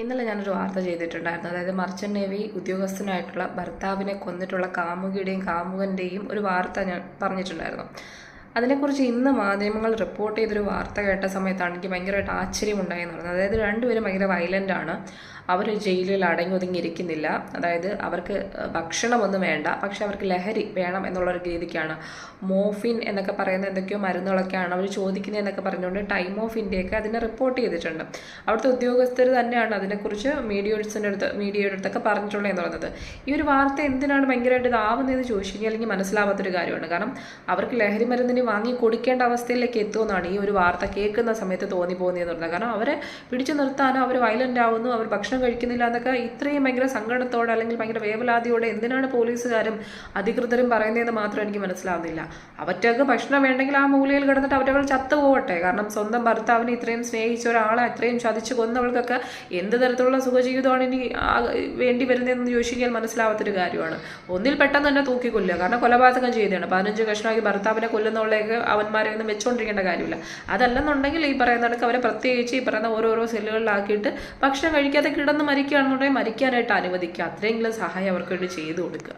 ഇന്നലെ ഞാനൊരു വാർത്ത ചെയ്തിട്ടുണ്ടായിരുന്നു. അതായത് മർച്ചന്റ് നേവി ഉദ്യോഗസ്ഥനായിട്ടുള്ള ഭർത്താവിനെ കൊന്നിട്ടുള്ള കാമുകിയുടെയും കാമുകൻ്റെയും ഒരു വാർത്ത ഞാൻ പറഞ്ഞിട്ടുണ്ടായിരുന്നു. അതിനെക്കുറിച്ച് ഇന്ന് മാധ്യമങ്ങൾ റിപ്പോർട്ട് ചെയ്തൊരു വാർത്ത കേട്ട സമയത്താണ് എനിക്ക് ഭയങ്കരമായിട്ട് ആശ്ചര്യമുണ്ടായെന്ന് പറഞ്ഞത്. അതായത് രണ്ടുപേരും ഭയങ്കര വയലൻ്റ് ആണ്. അവർ ജയിലിൽ അടങ്ങി ഒതുങ്ങിയിരിക്കുന്നില്ല. അതായത് അവർക്ക് ഭക്ഷണമൊന്നും വേണ്ട, പക്ഷെ അവർക്ക് ലഹരി വേണം എന്നുള്ളൊരു രീതിക്കാണ്. മോഫിൻ എന്നൊക്കെ പറയുന്ന എന്തൊക്കെയോ മരുന്നുകളൊക്കെയാണ് അവർ ചോദിക്കുന്നതെന്നൊക്കെ പറഞ്ഞുകൊണ്ട് ടൈം ഓഫ് ഇന്ത്യയൊക്കെ അതിനെ റിപ്പോർട്ട് ചെയ്തിട്ടുണ്ട്. അവിടുത്തെ ഉദ്യോഗസ്ഥർ തന്നെയാണ് അതിനെക്കുറിച്ച് മീഡിയയുടെ അടുത്തൊക്കെ പറഞ്ഞിട്ടുള്ളതെന്ന് പറയുന്നത്. ഈ ഒരു വാർത്ത എന്തിനാണ് ഭയങ്കരമായിട്ട് ഇതാവുന്നതെന്ന് ചോദിച്ചു കഴിഞ്ഞാൽ അല്ലെങ്കിൽ മനസ്സിലാവാത്തൊരു കാര്യമാണ്. കാരണം അവർക്ക് ലഹരി മരുന്നിന് വാങ്ങി കൊടുക്കേണ്ട അവസ്ഥയിലേക്ക് എത്തുമെന്നാണ് ഈ ഒരു വാർത്ത കേൾക്കുന്ന സമയത്ത് തോന്നിപ്പോകുന്നതെന്ന് പറഞ്ഞത്. കാരണം അവരെ പിടിച്ചു നിർത്താനോ അവർ വയലൻ്റ് ആവുന്നു, അവർ ഭക്ഷണം കഴിക്കുന്നില്ല എന്നൊക്കെ ഇത്രയും ഭയങ്കര സങ്കടത്തോടെ അല്ലെങ്കിൽ ഭയങ്കര വേവലാതിയോടെ എന്തിനാണ് പോലീസുകാരും അധികൃതരും പറയുന്നതെന്ന് മാത്രം എനിക്ക് മനസ്സിലാവുന്നില്ല. അവറ്റക്ക് ഭക്ഷണം വേണ്ടെങ്കിൽ ആ മൂലയിൽ കിടന്നിട്ട് അവറ്റകൾ ചത്തുപോകട്ടെ. കാരണം സ്വന്തം ഭർത്താവിനെ ഇത്രയും സ്നേഹിച്ച ഒരാളെ അത്രയും ചതിച്ചു കൊന്നവൾക്കൊക്കെ എന്ത് തരത്തിലുള്ള സുഖജീവിതമാണ് ഇനി വേണ്ടി വരുന്നതെന്ന് ചോദിച്ചു കഴിഞ്ഞാൽ മനസ്സിലാവാത്തൊരു കാര്യമാണ്. ഒന്നിൽ പെട്ടെന്ന് തന്നെ തൂക്കിക്കൊല്ലുക, കാരണം കൊലപാതകം ചെയ്യുന്നതാണ്. 15 കഷ്ണമാക്കി ഭർത്താവിനെ കൊല്ലുന്നവളേക്ക് അവന്മാരെ ഒന്നും വെച്ചുകൊണ്ടിരിക്കേണ്ട കാര്യമില്ല. അതല്ലെന്നുണ്ടെങ്കിൽ ഈ പറയുന്ന കണക്ക് അവരെ പ്രത്യേകിച്ച് ഈ പറയുന്ന ഓരോരോ സെല്ലുകളിലാക്കിയിട്ട് ഭക്ഷണം കഴിക്കാതെ കിടന്ന് മരിക്കുകയാണെന്നുണ്ടെങ്കിൽ മരിക്കാനായിട്ട് അനുവദിക്കുക. അത്രയെങ്കിലും സഹായം അവർക്ക് വേണ്ടി ചെയ്തു കൊടുക്കുക.